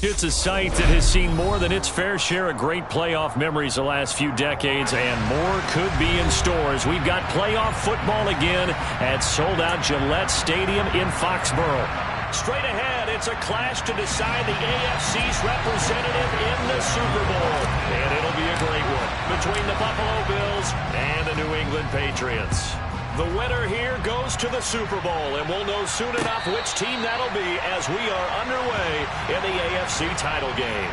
It's a site that has seen more than its fair share of great playoff memories the last few decades, and more could be in stores. We've got playoff football again at sold-out Gillette Stadium in Foxborough. Straight ahead, it's a clash to decide the AFC's representative in the Super Bowl. And it'll be a great one between the Buffalo Bills and the New England Patriots. The winner here goes to the Super Bowl, and we'll know soon enough which team that'll be as we are underway in the AFC title game.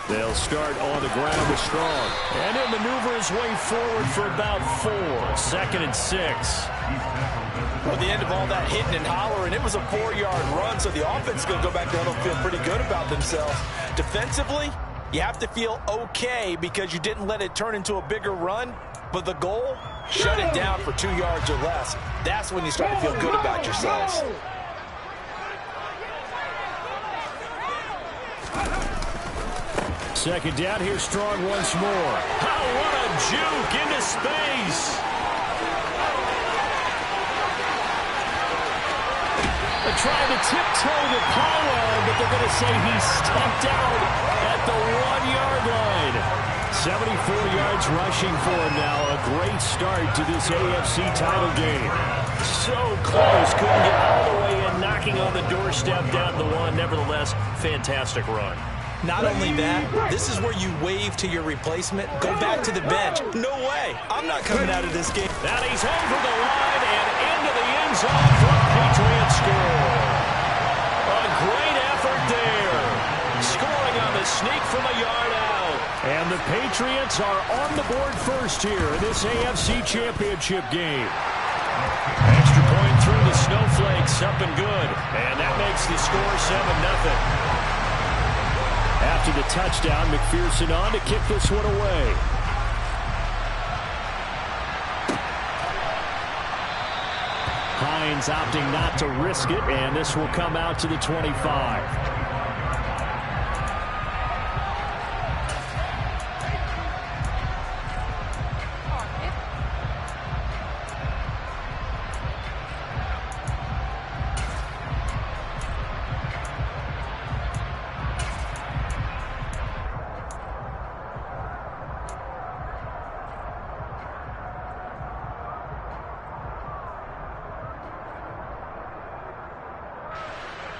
They'll start on the ground with Strong. And he'll maneuver his way forward for about 4. 2nd and 6. Well, the end of all that hitting and hollering, it was a 4-yard run, so the offense is going to go back down and feel pretty good about themselves. Defensively, you have to feel okay because you didn't let it turn into a bigger run, but the goal, shut it down for 2 yards or less. That's when you start to feel good about yourselves. Second down, here's Strong once more. Oh, what a juke into space. They're trying to tiptoe the Powell, but they're going to say he stepped out at the 1-yard line. 74 yards rushing for him now. A great start to this AFC title game. So close, couldn't get all the way in, knocking on the doorstep down to the 1. Nevertheless, fantastic run. Not only that, this is where you wave to your replacement. Go back to the bench. No way. I'm not coming out of this game. Now he's over the line and into the end zone for a Patriots score. A great effort there. Scoring on the sneak from a yard out. And the Patriots are on the board first here in this AFC Championship game. Extra point through the snowflakes, up and good. And that makes the score 7-0. After the touchdown, McPherson on to kick this one away. Hines opting not to risk it, and this will come out to the 25.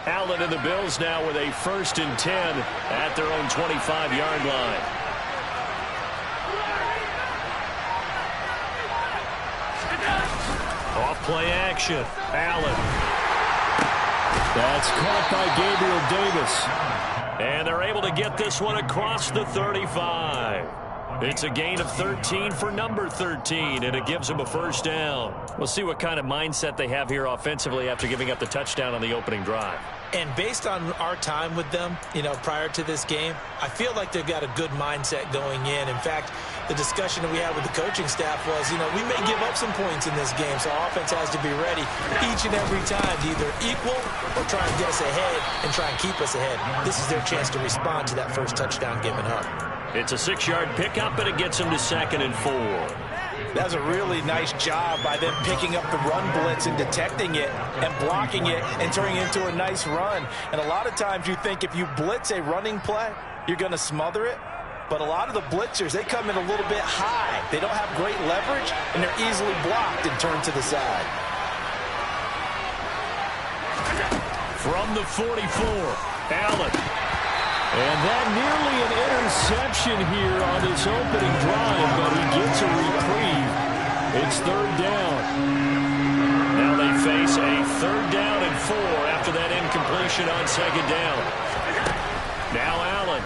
Allen and the Bills now with a 1st and 10 at their own 25-yard line. Off play action. Allen. That's caught by Gabriel Davis. And they're able to get this one across the 35. It's a gain of 13 for number 13, and it gives them a 1st down. We'll see what kind of mindset they have here offensively after giving up the touchdown on the opening drive. And based on our time with them, prior to this game, I feel like they've got a good mindset going in. In fact, the discussion that we had with the coaching staff was, we may give up some points in this game, so offense has to be ready each and every time to either equal or try and get us ahead and try and keep us ahead. This is their chance to respond to that first touchdown given up. It's a 6-yard pickup, and it gets them to 2nd and 4. That's a really nice job by them picking up the run blitz and detecting it and blocking it and turning it into a nice run. And a lot of times you think if you blitz a running play, you're going to smother it. But a lot of the blitzers, they come in a little bit high. They don't have great leverage, and they're easily blocked and turned to the side. From the 44, Allen. And that nearly an interception here on this opening drive, but he gets a reprieve. It's 3rd down. Now they face a 3rd down and 4 after that incompletion on 2nd down. Now Allen.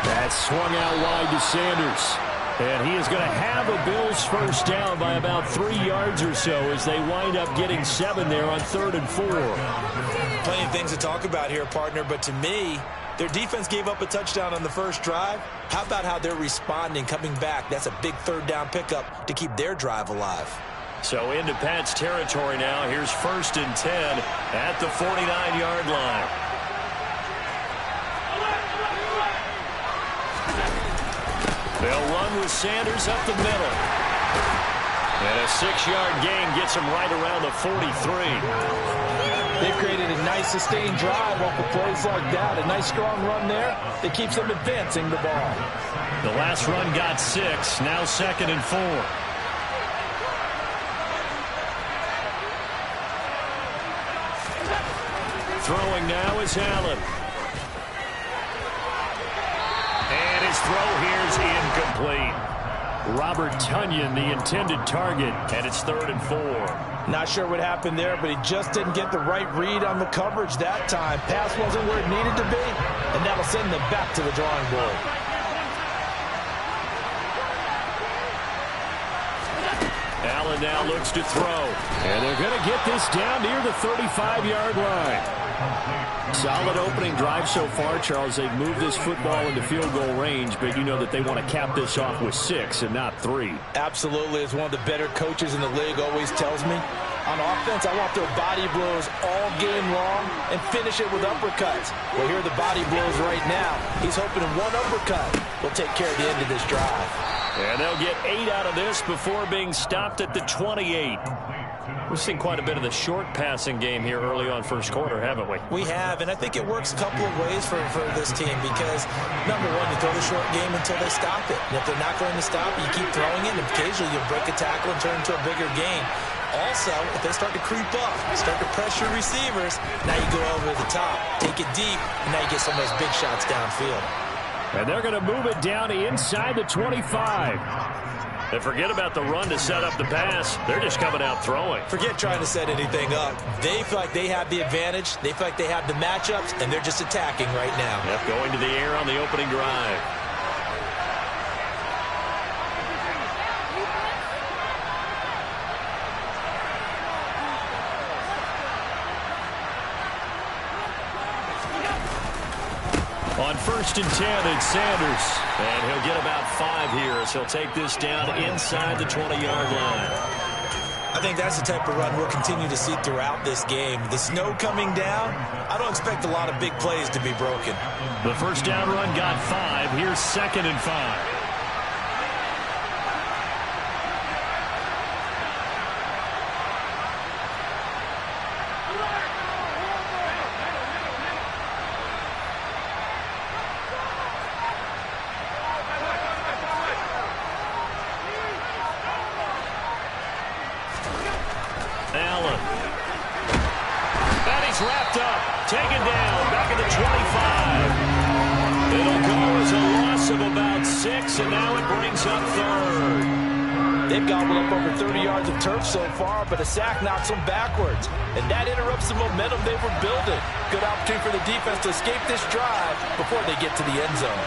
That's swung out wide to Sanders. And he is going to have a Bills 1st down by about 3 yards or so as they wind up getting 7 there on 3rd and 4. Plenty of things to talk about here, partner, but to me, Their defense gave up a touchdown on the first drive. How about how they're responding, coming back? That's a big third down pickup to keep their drive alive. So into Pat's territory now. Here's 1st and 10 at the 49-yard line. They'll run with Sanders up the middle. And a 6-yard gain gets him right around the 43. They've created a nice sustained drive off of plays like that. A nice strong run there that keeps them advancing the ball. The last run got 6. Now 2nd and 4. Throwing now is Allen. And his throw here's incomplete. Robert Tonyan, the intended target, and it's 3rd and 4. Not sure what happened there, but he just didn't get the right read on the coverage that time. Pass wasn't where it needed to be, and that'll send them back to the drawing board. Allen now looks to throw. And they're going to get this down near the 35-yard line. Solid opening drive so far, Charles. They've moved this football into field goal range, but you know that they want to cap this off with 6 and not 3. Absolutely. As one of the better coaches in the league always tells me, on offense, I want their body blows all game long and finish it with uppercuts. Well, here are the body blows right now. He's hoping one uppercut will take care of the end of this drive. And they'll get 8 out of this before being stopped at the 28. We've seen quite a bit of the short passing game here early on first quarter, haven't we? We have, and I think it works a couple of ways for this team because, number one, you throw the short game until they stop it. And if they're not going to stop it, you keep throwing it, and occasionally you'll break a tackle and turn into a bigger gain. Also, if they start to creep up, start to pressure receivers, now you go over the top, take it deep, and now you get some of those big shots downfield. And they're going to move it down inside the 25. And forget about the run to set up the pass. They're just coming out throwing. Forget trying to set anything up. They feel like they have the advantage. They feel like they have the matchups, and they're just attacking right now. Yep, going to the air on the opening drive. On 1st and 10, it's Sanders. And he'll get about 5 here as he'll take this down inside the 20-yard line. I think that's the type of run we'll continue to see throughout this game. The snow coming down, I don't expect a lot of big plays to be broken. The first down run got 5. Here's 2nd and 5. Allen. And he's wrapped up. Taken down. Back at the 25. It'll go as a loss of about 6, and now it brings up 3rd. They've gobbled up over 30 yards of turf so far, but a sack knocks them backwards. And that interrupts the momentum they were building. Good opportunity for the defense to escape this drive before they get to the end zone.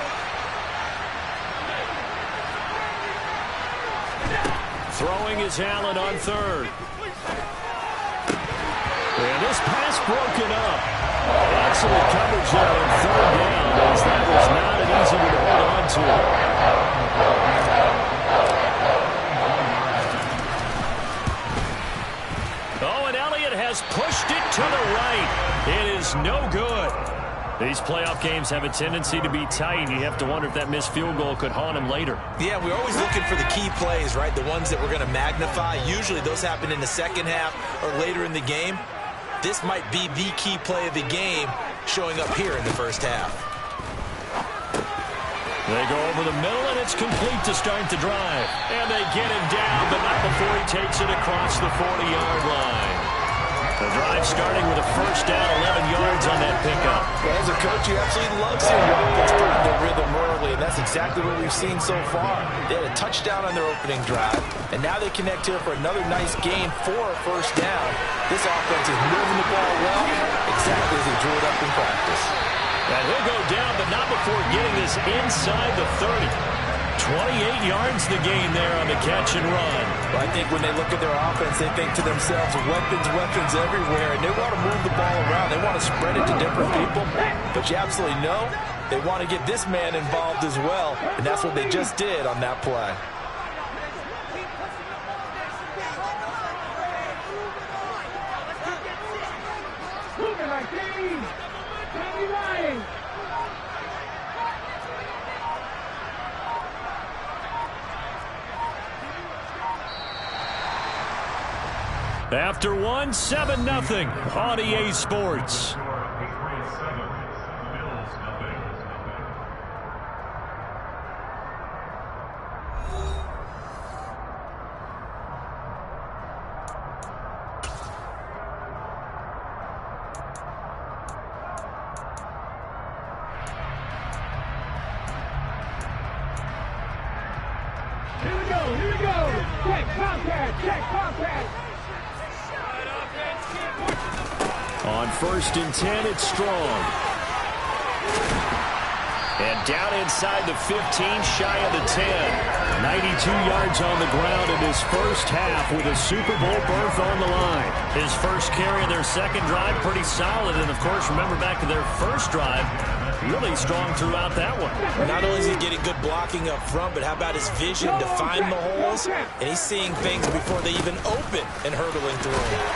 Throwing is Allen on 3rd. And this pass broken up. Excellent coverage there on 3rd down, as that was not an easy one to hold on to. Oh, and Elliott has pushed it to the right. It is no good. These playoff games have a tendency to be tight. You have to wonder if that missed field goal could haunt him later. Yeah, we're always looking for the key plays, right? The ones that we're going to magnify. Usually those happen in the second half or later in the game. This might be the key play of the game showing up here in the first half. They go over the middle, and it's complete to start the drive. And they get him down, but not before he takes it across the 40-yard line. The drive starting with a first down, 11 yards on that pickup. Well, as a coach, you absolutely love seeing your offense find their rhythm early, and that's exactly what we've seen so far. They had a touchdown on their opening drive, and now they connect here for another nice gain for a first down. This offense is moving the ball well, exactly as they drew it up in practice. And he'll go down, but not before getting this inside the 30. 28 yards the gain there on the catch and run. Well, I think when they look at their offense, they think to themselves, weapons, weapons everywhere, and they want to move the ball around. They want to spread it to different people, but you absolutely know they want to get this man involved as well, and that's what they just did on that play. After one, 7-0 on EA Sports. Here we go. Check contact. On 1st and 10, it's Strong. And down inside the 15, shy of the 10. 92 yards on the ground in his first half with a Super Bowl berth on the line. His first carry of their second drive, pretty solid. And, of course, remember back to their first drive, really strong throughout that one. Not only is he getting good blocking up front, but how about his vision to find the holes? And he's seeing things before they even open and hurdling through them.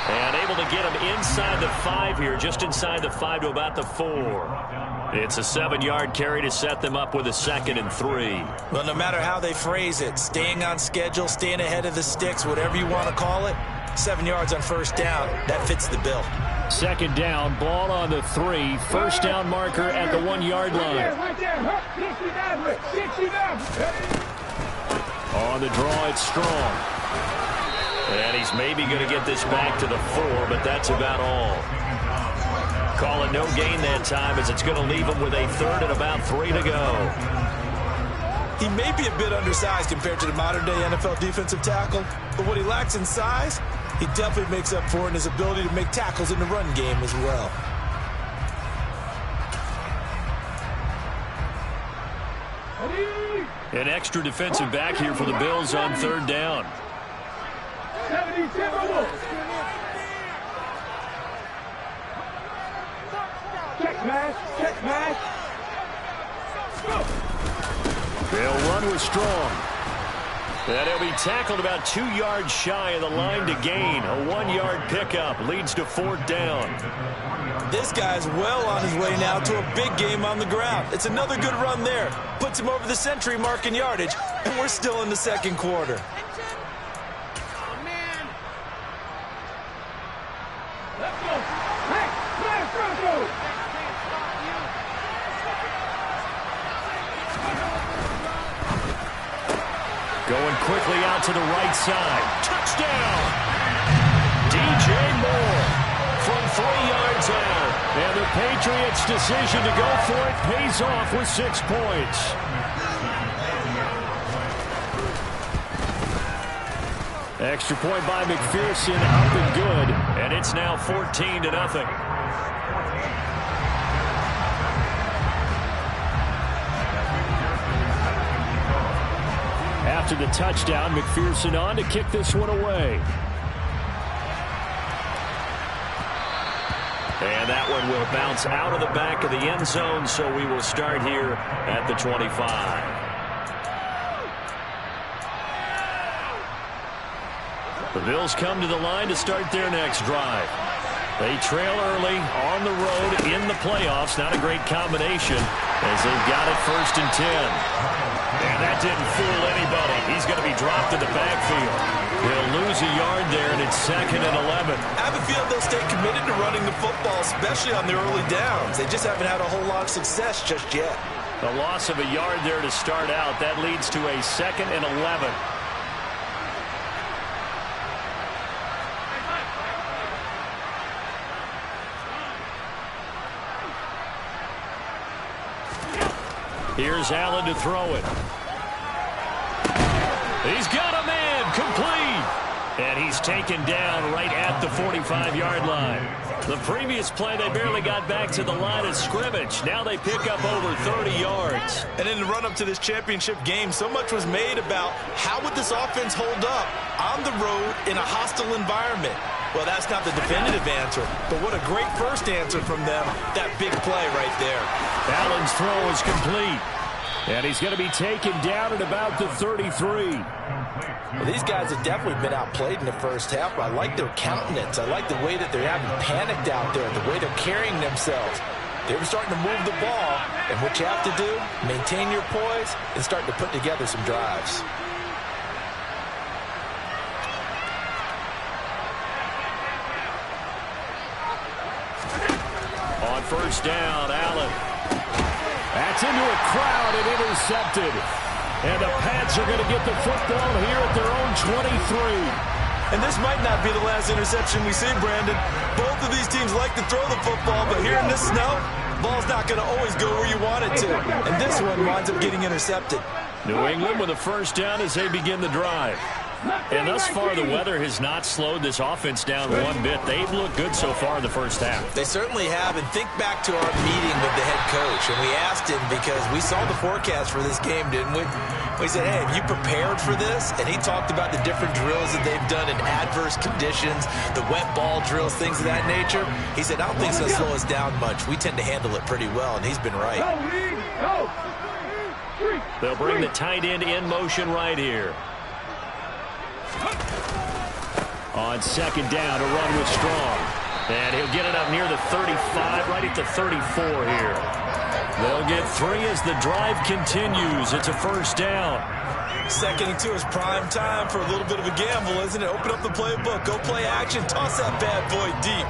And able to get him inside the 5 here, just inside the 5 to about the 4. It's a 7-yard carry to set them up with a 2nd and 3. Well, no matter how they phrase it, staying on schedule, staying ahead of the sticks, whatever you want to call it, 7 yards on 1st down, that fits the bill. 2nd down, ball on the 3, 1st down marker at the 1-yard line. On the draw, it's Strong. And he's maybe going to get this back to the 4, but that's about all. Call it no gain that time as it's going to leave him with a 3rd and about 3 to go. He may be a bit undersized compared to the modern-day NFL defensive tackle, but what he lacks in size, he definitely makes up for in his ability to make tackles in the run game as well. An extra defensive back here for the Bills on 3rd down. Check pass. They'll run with Strong. And he'll be tackled about 2 yards shy of the line to gain. A 1-yard pickup leads to 4th down. This guy's well on his way now to a big game on the ground. It's another good run there. Puts him over the century mark in yardage, and we're still in the 2nd quarter. Going quickly out to the right side. Touchdown! DJ Moore from 3 yards out. And the Patriots' decision to go for it pays off with 6 points. Extra point by McPherson, up and good. And it's now 14-0. After the touchdown, McPherson on to kick this one away. And that one will bounce out of the back of the end zone, so we will start here at the 25. The Bills come to the line to start their next drive. They trail early on the road in the playoffs. Not a great combination as they've got it 1st and 10. And that didn't fool anybody. He's going to be dropped in the backfield. He'll lose a yard there, and it's 2nd and 11. I have a feeling they'll stay committed to running the football, especially on their early downs. They just haven't had a whole lot of success just yet. The loss of a yard there to start out. That leads to a 2nd and 11. Here's Allen to throw it. He's got a man complete. And he's taken down right at the 45-yard line. The previous play, they barely got back to the line of scrimmage. Now they pick up over 30 yards. And in the run-up to this championship game, so much was made about how would this offense hold up on the road in a hostile environment. Well, that's not the definitive answer, but what a great first answer from them. That big play right there. Allen's throw is complete. And he's going to be taken down at about the 33. Well, these guys have definitely been outplayed in the first half, but I like their countenance. I like the way that they're having panicked out there, the way they're carrying themselves. They're starting to move the ball, and what you have to do, maintain your poise and start to put together some drives. On first down, Allen. That's into a crowd and intercepted. And the Pats are going to get the football here at their own 23. And this might not be the last interception we see, Brandon. Both of these teams like to throw the football, but here in this snow, the ball's not going to always go where you want it to. And this one winds up getting intercepted. New England with a first down as they begin the drive. And thus far, the weather has not slowed this offense down one bit. They've looked good so far in the first half. They certainly have. And think back to our meeting with the head coach. And we asked him because we saw the forecast for this game, didn't we? We said, hey, have you prepared for this? And he talked about the different drills that they've done in adverse conditions, the wet ball drills, things of that nature. He said, I don't think it's going to slow us down much. We tend to handle it pretty well, and he's been right. They'll bring the tight end in motion right here. On second down, a run with Strong. And he'll get it up near the 35, right at the 34 here. They'll get 3 as the drive continues. It's a first down. 2nd and 2 is prime time for a little bit of a gamble, isn't it? Open up the playbook, go play action, toss that bad boy deep.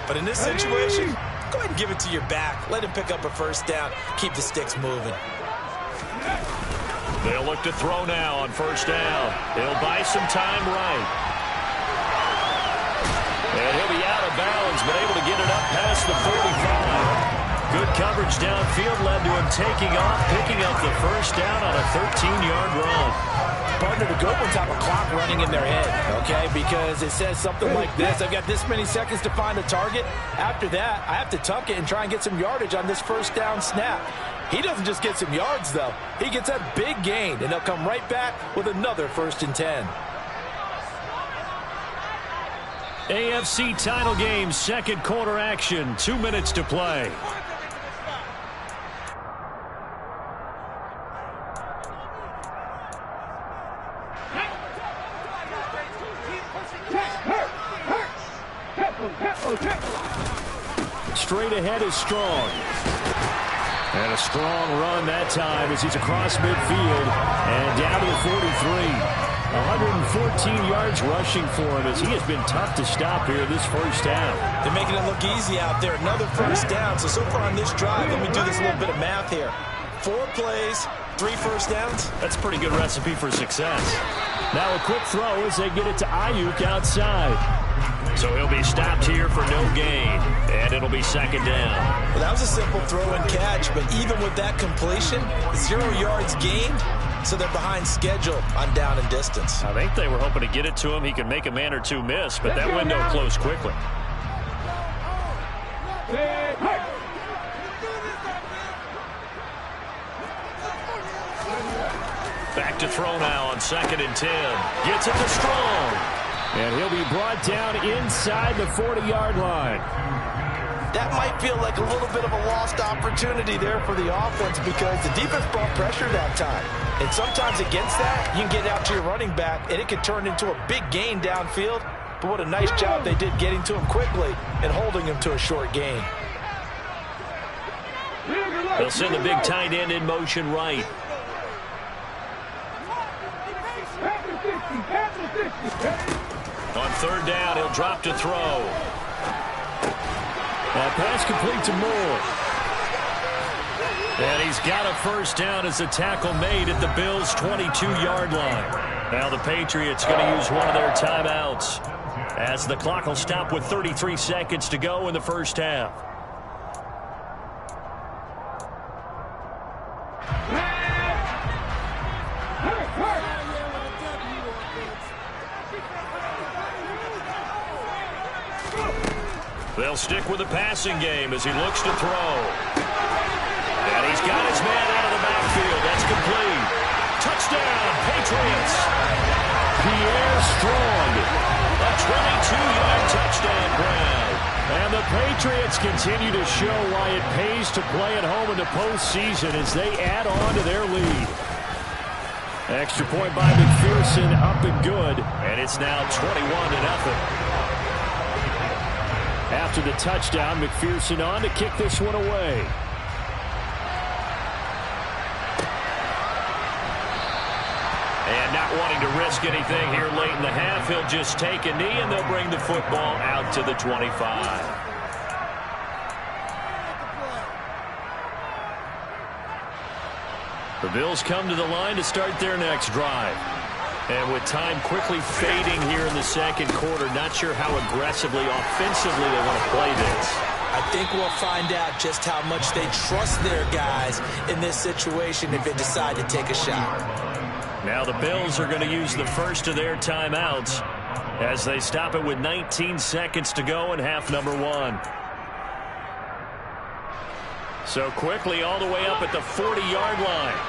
But in this situation, go ahead and give it to your back. Let him pick up a first down. Keep the sticks moving. They'll look to throw now on first down. He'll buy some time right. And he'll be out of bounds, but able to get it up past the 45. Good coverage downfield led to him taking off, picking up the first down on a 13-yard run. Partner, the good ones have a clock running in their head, okay? Because it says something like this. I've got this many seconds to find a target. After that, I have to tuck it and try and get some yardage on this first down snap. He doesn't just get some yards, though. He gets that big gain, and they'll come right back with another 1st and 10. AFC title game, 2nd quarter action, 2 minutes to play. Straight ahead is Strong. And a strong run that time as he's across midfield and down to the 43. 114 yards rushing for him as he has been tough to stop here this first half. They're making it look easy out there. Another first down. So far on this drive, let me do this little bit of math here. 4 plays, 3 first downs. That's a pretty good recipe for success. Now a quick throw as they get it to Ayuk outside. So he'll be stopped here for no gain, and it'll be 2nd down. Well, that was a simple throw and catch, but even with that completion, 0 yards gained, so they're behind schedule on down and distance. I think they were hoping to get it to him. He could make a man or two miss, but that window closed quickly. Back to throw now on 2nd and 10. Gets it to Strong. And he'll be brought down inside the 40-yard line. That might feel like a little bit of a lost opportunity there for the offense because the defense brought pressure that time. And sometimes against that, you can get out to your running back, and it can turn into a big gain downfield. But what a nice job they did getting to him quickly and holding him to a short gain. They'll send the big tight end in motion right. On 3rd down, he'll drop to throw. Pass complete to Moore. And he's got a first down as a tackle made at the Bills' 22-yard line. Now the Patriots going to use one of their timeouts as the clock will stop with 33 seconds to go in the first half. They'll stick with the passing game as he looks to throw. And he's got his man out of the backfield. That's complete. Touchdown, Patriots. Pierre Strong. A 22-yard touchdown grab. And the Patriots continue to show why it pays to play at home in the postseason as they add on to their lead. Extra point by McPherson, up and good. And it's now 21-0. After the touchdown, McPherson on to kick this one away. And not wanting to risk anything here late in the half, he'll just take a knee and they'll bring the football out to the 25. The Bills come to the line to start their next drive. And with time quickly fading here in the second quarter, not sure how aggressively, offensively they want to play this. I think we'll find out just how much they trust their guys in this situation if they decide to take a shot. Now the Bills are going to use the first of their timeouts as they stop it with 19 seconds to go in half number one. So quickly all the way up at the 40-yard line.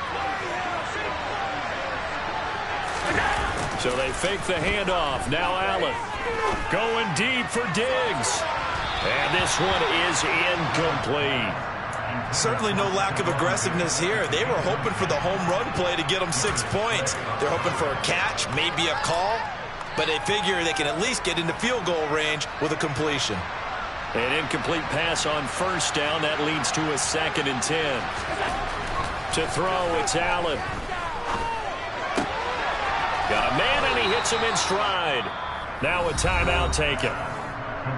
So they fake the handoff. Now Allen going deep for Diggs. And this one is incomplete. Certainly no lack of aggressiveness here. They were hoping for the home run play to get them 6 points. They're hoping for a catch, maybe a call, but they figure they can at least get into field goal range with a completion. An incomplete pass on first down. That leads to a 2nd and 10. To throw, it's Allen. Got a man, and he hits him in stride. Now a timeout taken.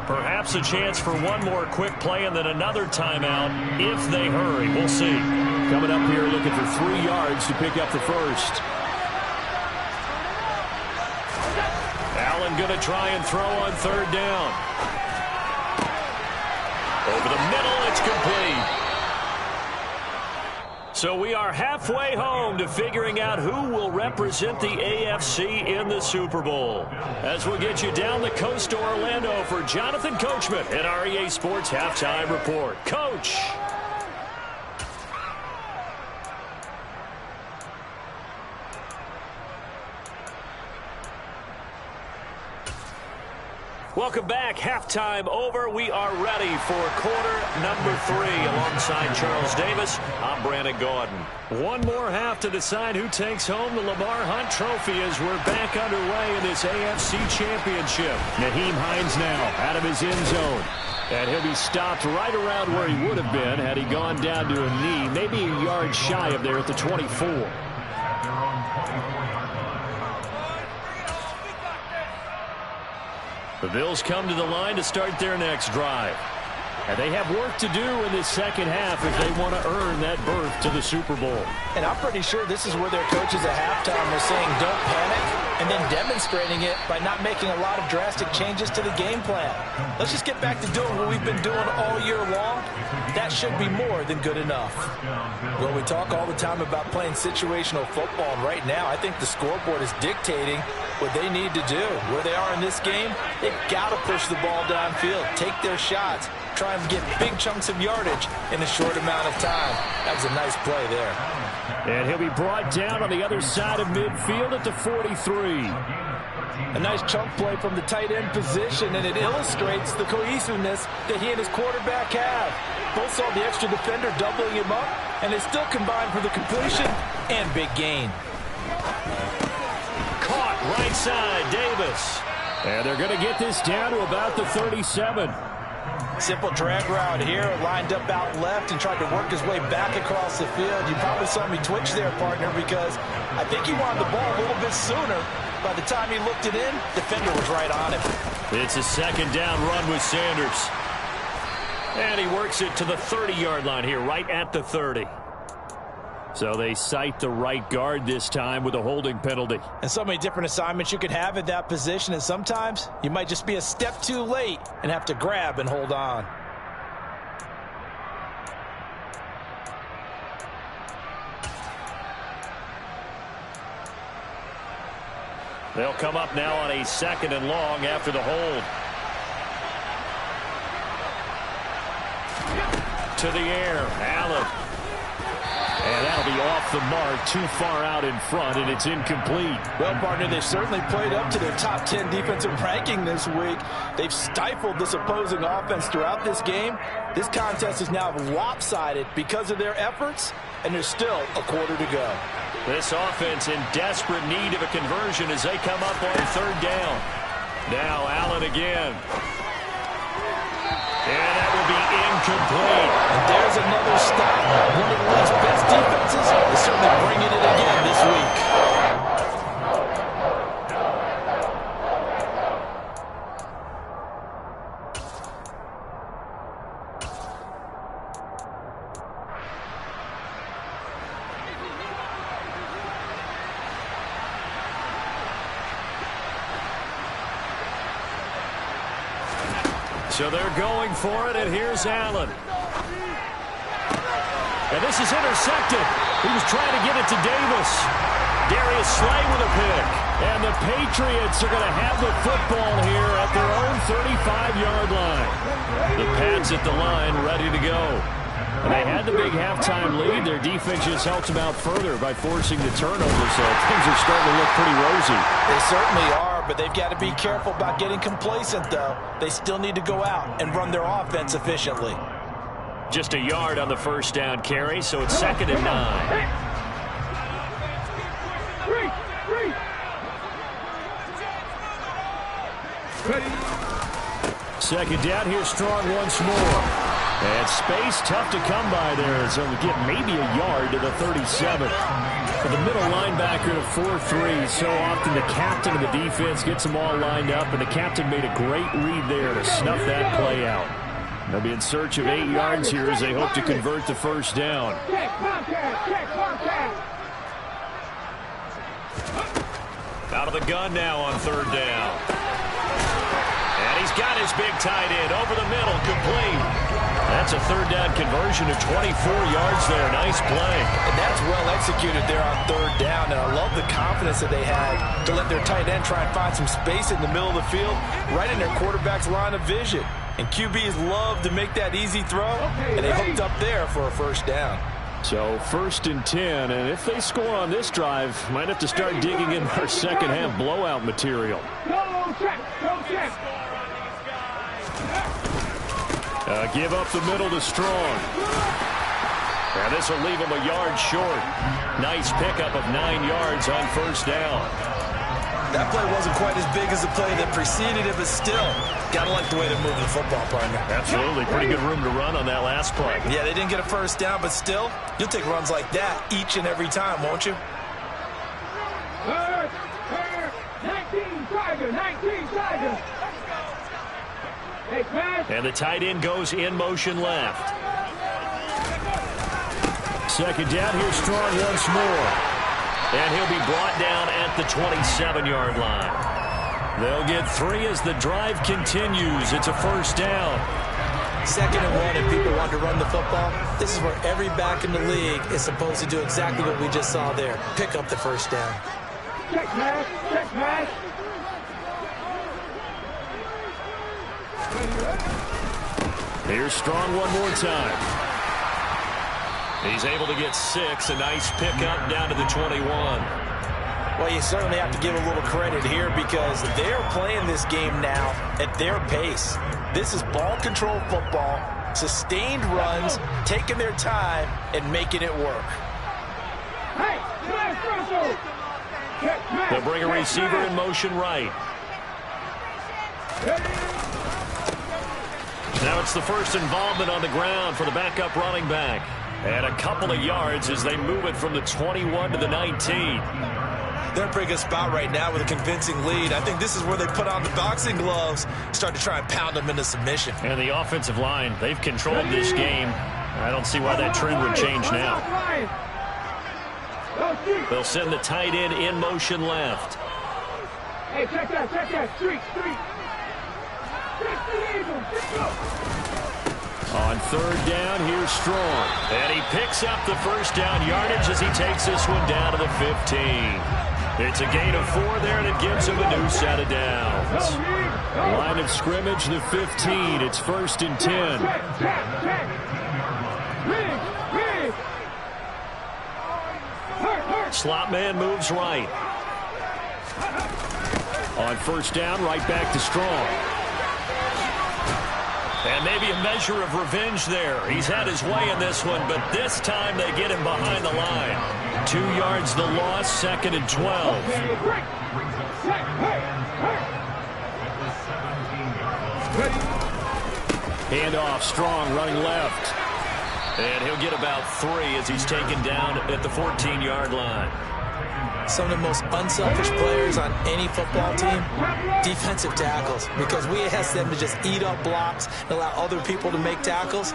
Perhaps a chance for one more quick play and then another timeout if they hurry. We'll see. Coming up here looking for 3 yards to pick up the first. Allen going to try and throw on 3rd down. Over the middle, it's complete. So we are halfway home to figuring out who will represent the AFC in the Super Bowl. As we'll get you down the coast to Orlando for Jonathan Coachman at our EA Sports Halftime Report. Coach. Welcome back. Halftime over. We are ready for quarter number 3 alongside Charles Davis. I'm Brandon Gaudin. One more half to decide who takes home the Lamar Hunt Trophy as we're back underway in this AFC Championship. Nyheim Hines now out of his end zone. And he'll be stopped right around where he would have been had he gone down to a knee, maybe a yard shy of there at the 24. The Bills come to the line to start their next drive. And they have work to do in this second half if they want to earn that berth to the Super Bowl. And I'm pretty sure this is where their coaches at halftime were saying don't panic, and then demonstrating it by not making a lot of drastic changes to the game plan. Let's just get back to doing what we've been doing all year long. That should be more than good enough. Well, we talk all the time about playing situational football, and right now I think the scoreboard is dictating what they need to do. Where they are in this game, they've got to push the ball downfield, take their shots, try and get big chunks of yardage in a short amount of time. That was a nice play there. And he'll be brought down on the other side of midfield at the 43. A nice chunk play from the tight end position, and it illustrates the cohesiveness that he and his quarterback have. Both saw the extra defender doubling him up, and they still combined for the completion and big gain. Caught right side, Davis. And they're going to get this down to about the 37. Simple drag route here, lined up out left and tried to work his way back across the field. You probably saw me twitch there, partner, because I think he wanted the ball a little bit sooner. By the time he looked it in, defender was right on him. It's a 2nd down run with Sanders. And he works it to the 30-yard line here, right at the 30. So they cite the right guard this time with a holding penalty. And so many different assignments you can have at that position, and sometimes you might just be a step too late and have to grab and hold on. They'll come up now on a 2nd and long after the hold. to the air. Allen. And that'll be off the mark, too far out in front, and it's incomplete. Well, partner, they've certainly played up to their top 10 defensive ranking this week. They've stifled this opposing offense throughout this game. This contest is now lopsided because of their efforts, and there's still a quarter to go. This offense in desperate need of a conversion as they come up on third down. Now Allen again. And that will be incomplete. And there's another stop. One of the league's best defenses is certainly bringing it again this week. So they're going for it, and here's Allen. And this is intercepted. He was trying to get it to Davis. Darius Slay with a pick. And the Patriots are going to have the football here at their own 35-yard line. The Pats at the line, ready to go. And they had the big halftime lead. Their defense just helped them out further by forcing the turnover, so things are starting to look pretty rosy. They certainly are, but they've got to be careful about getting complacent, though. They still need to go out and run their offense efficiently. Just a yard on the first down carry, so it's 2nd and 9. Second down, here's Strong once more. And space tough to come by there, so we get maybe a yard to the 37. For the middle linebacker to 4-3, so often the captain of the defense gets them all lined up, and the captain made a great read there to snuff that play out. They'll be in search of 8 yards here as they hope to convert the first down. Out of the gun now on third down. And he's got his big tight end over the middle, complete. That's a third down conversion of 24 yards there. Nice play. And that's well executed there on third down. And I love the confidence that they had to let their tight end try and find some space in the middle of the field, right in their quarterback's line of vision. And QBs love to make that easy throw, and they hooked up there for a first down. So 1st and 10, and if they score on this drive, might have to start digging in our second half blowout material. Give up the middle to Strong. And this will leave him a yard short. Nice pickup of 9 yards on first down. That play wasn't quite as big as the play that preceded it, but still, gotta like the way they moved the football, partner. Absolutely. Pretty good room to run on that last play. Yeah, they didn't get a first down, but still, you'll take runs like that each and every time, won't you? 19 Tigers. And the tight end goes in motion left. Second down, here's Strong once more. And he'll be brought down at the 27-yard line. They'll get 3 as the drive continues. It's a first down. 2nd and 1, and people want to run the football. This is where every back in the league is supposed to do exactly what we just saw there. Pick up the first down. Check pass. Here's Strong one more time. He's able to get 6. A nice pickup down to the 21. Well, you certainly have to give a little credit here because they're playing this game now at their pace. This is ball control football, sustained runs, taking their time, and making it work. They'll bring a receiver in motion right. Now it's the first involvement on the ground for the backup running back. And a couple of yards as they move it from the 21 to the 19. They're in a pretty good spot right now with a convincing lead. I think this is where they put on the boxing gloves, start to try and pound them into submission. And the offensive line, they've controlled this game. I don't see why that trend would change now. They'll send the tight end in motion left. Hey, check that. Street. On third down, here's Strong. And he picks up the first down yardage as he takes this one down to the 15. It's a gain of 4 there, and it gives him a new set of downs. Line of scrimmage, the 15. It's 1st and 10. Big. Slot man moves right. On first down, right back to Strong. And maybe a measure of revenge there. He's had his way in this one, but this time they get him behind the line. 2 yards the loss, 2nd and 12. Handoff, Strong running left. And he'll get about 3 as he's taken down at the 14-yard line. Some of the most unselfish players on any football team, defensive tackles, because we ask them to just eat up blocks and allow other people to make tackles.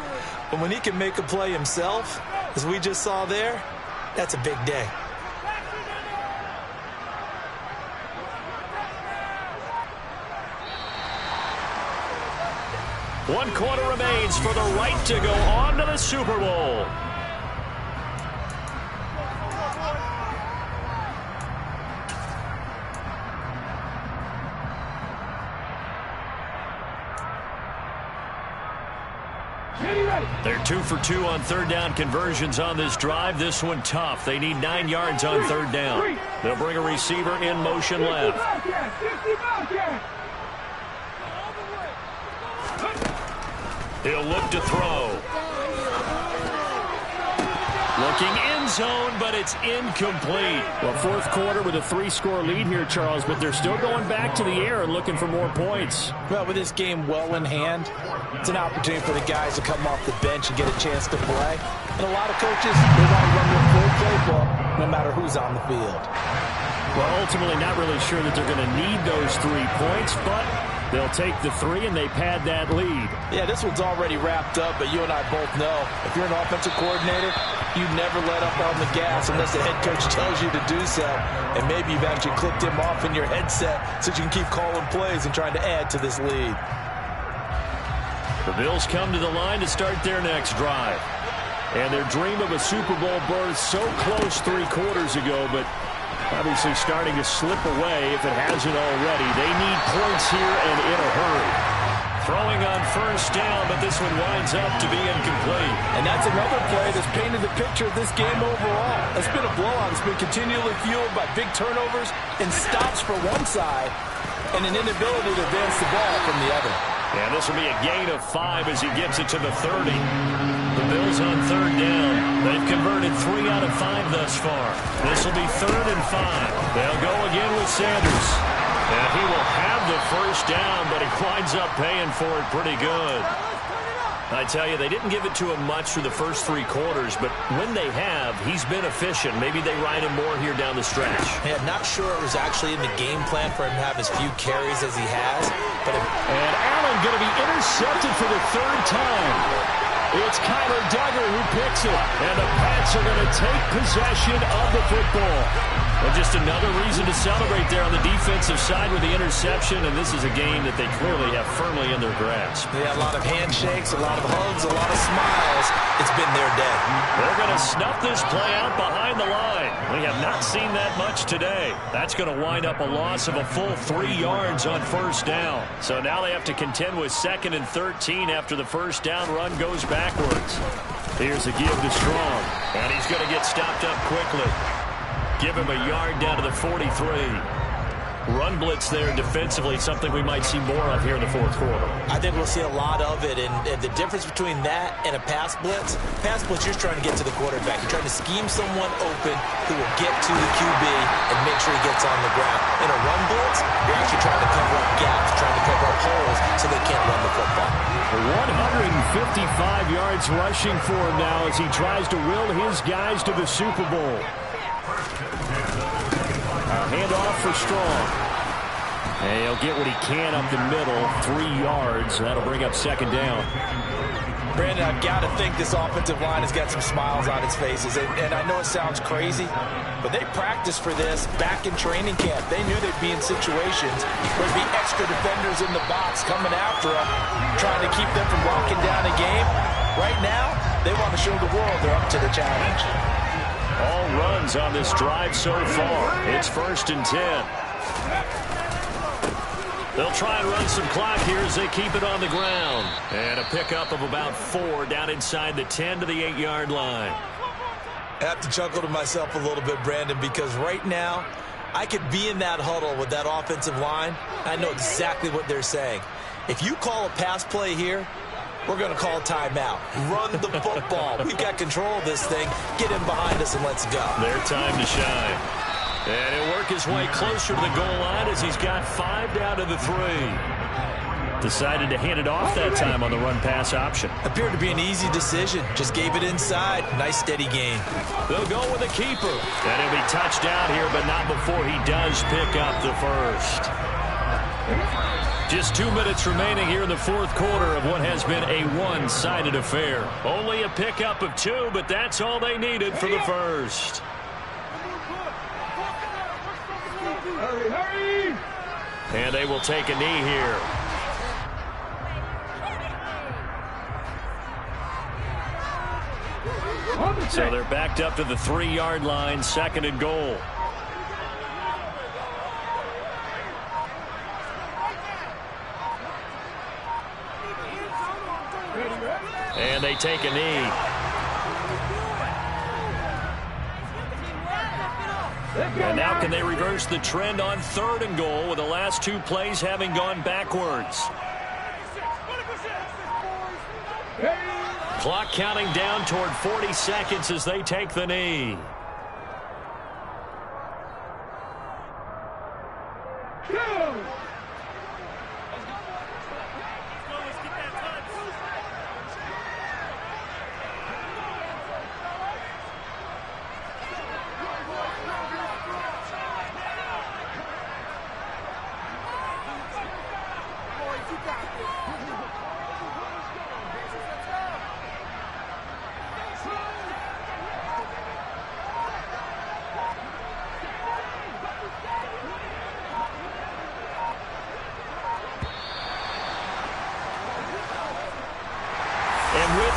But when he can make a play himself, as we just saw there, that's a big day. One quarter remains for the right to go on to the Super Bowl. They're 2 for 2 on third down conversions on this drive. This one tough. They need 9 yards on third down. They'll bring a receiver in motion left. He'll look to throw. Looking end zone, but it's incomplete. Well, fourth quarter with a 3-score lead here, Charles, but they're still going back to the air and looking for more points. Well, with this game well in hand, it's an opportunity for the guys to come off the bench and get a chance to play. And a lot of coaches, they want to run their full playbook no matter who's on the field. Well, ultimately not really sure that they're going to need those 3 points, but they'll take the 3 and they pad that lead. Yeah, this one's already wrapped up, but you and I both know if you're an offensive coordinator, you never let up on the gas unless the head coach tells you to do so. And maybe you've actually clicked him off in your headset so you can keep calling plays and trying to add to this lead. The Bills come to the line to start their next drive. And their dream of a Super Bowl berth so close 3 quarters ago, but obviously starting to slip away if it hasn't already. They need points here and in a hurry. Throwing on first down, but this one winds up to be incomplete. And that's another play that's painted the picture of this game overall. It's been a blowout. It's been continually fueled by big turnovers and stops for one side and an inability to advance the ball from the other. And this will be a gain of 5 as he gets it to the 30. The Bills on third down. They've converted 3 out of 5 thus far. This will be 3rd and 5. They'll go again with Sanders. And he will have the first down, but he winds up paying for it pretty good. I tell you, they didn't give it to him much through the first 3 quarters, but when they have, he's been efficient. Maybe they ride him more here down the stretch. Yeah, not sure it was actually in the game plan for him to have as few carries as he has. And Allen going to be intercepted for the 3rd time. It's Kyler Duggar who picks it, and the Pats are going to take possession of the football. And just another reason to celebrate there on the defensive side with the interception, and this is a game that they clearly have firmly in their grasp. Yeah, a lot of handshakes, a lot of hugs, a lot of smiles. It's been their day. They're going to snuff this play out behind the line. We have not seen that much today. That's going to wind up a loss of a full 3 yards on first down. So now they have to contend with 2nd and 13 after the first down run goes backwards. Here's a give to Strong, and he's going to get stopped up quickly. Give him a yard down to the 43. Run blitz there defensively, something we might see more of here in the 4th quarter. I think we'll see a lot of it, and the difference between that and a pass blitz, you're trying to get to the quarterback. You're trying to scheme someone open who will get to the QB and make sure he gets on the ground. In a run blitz, you're actually trying to cover up gaps, trying to cover up holes so they can't run the football. 155 yards rushing for him now as he tries to will his guys to the Super Bowl. Handoff for Strong. And he'll get what he can up the middle, 3 yards. That'll bring up 2nd down. Brandon, I've got to think this offensive line has got some smiles on its faces. And I know it sounds crazy, but they practiced for this back in training camp. They knew they'd be in situations where there'd be extra defenders in the box coming after them, trying to keep them from locking down a game. Right now, they want to show the world they're up to the challenge. All runs on this drive so far. It's 1st and 10. They'll try and run some clock here as they keep it on the ground. And a pickup of about 4 down inside the 10 to the 8-yard line. I have to chuckle to myself a little bit, Brandon, because right now I could be in that huddle with that offensive line. I know exactly what they're saying. If you call a pass play here, we're going to call timeout. Run the football. We've got control of this thing. Get him behind us and let's go. Their time to shine. And he'll work his way closer to the goal line as he's got 5 down to the 3. Decided to hand it off that time on the run-pass option. Appeared to be an easy decision. Just gave it inside. Nice, steady gain. They'll go with a keeper. And he'll be touched down here, but not before he does pick up the first. Just 2 minutes remaining here in the fourth quarter of what has been a one-sided affair. Only a pickup of 2, but that's all they needed for the first. Hurry, hurry! And they will take a knee here. So they're backed up to the 3-yard line, 2nd and goal. And they take a knee. And now can they reverse the trend on 3rd and goal with the last 2 plays having gone backwards? Clock counting down toward 40 seconds as they take the knee.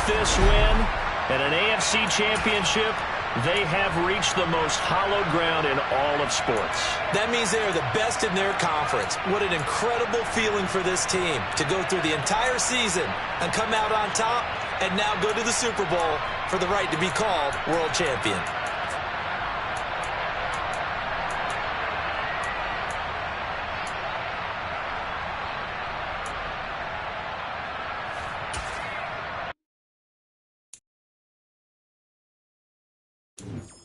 This win and an AFC championship, they have reached the most hallowed ground in all of sports. That means they are the best in their conference. What an incredible feeling for this team to go through the entire season and come out on top and now go to the Super Bowl for the right to be called world champion. you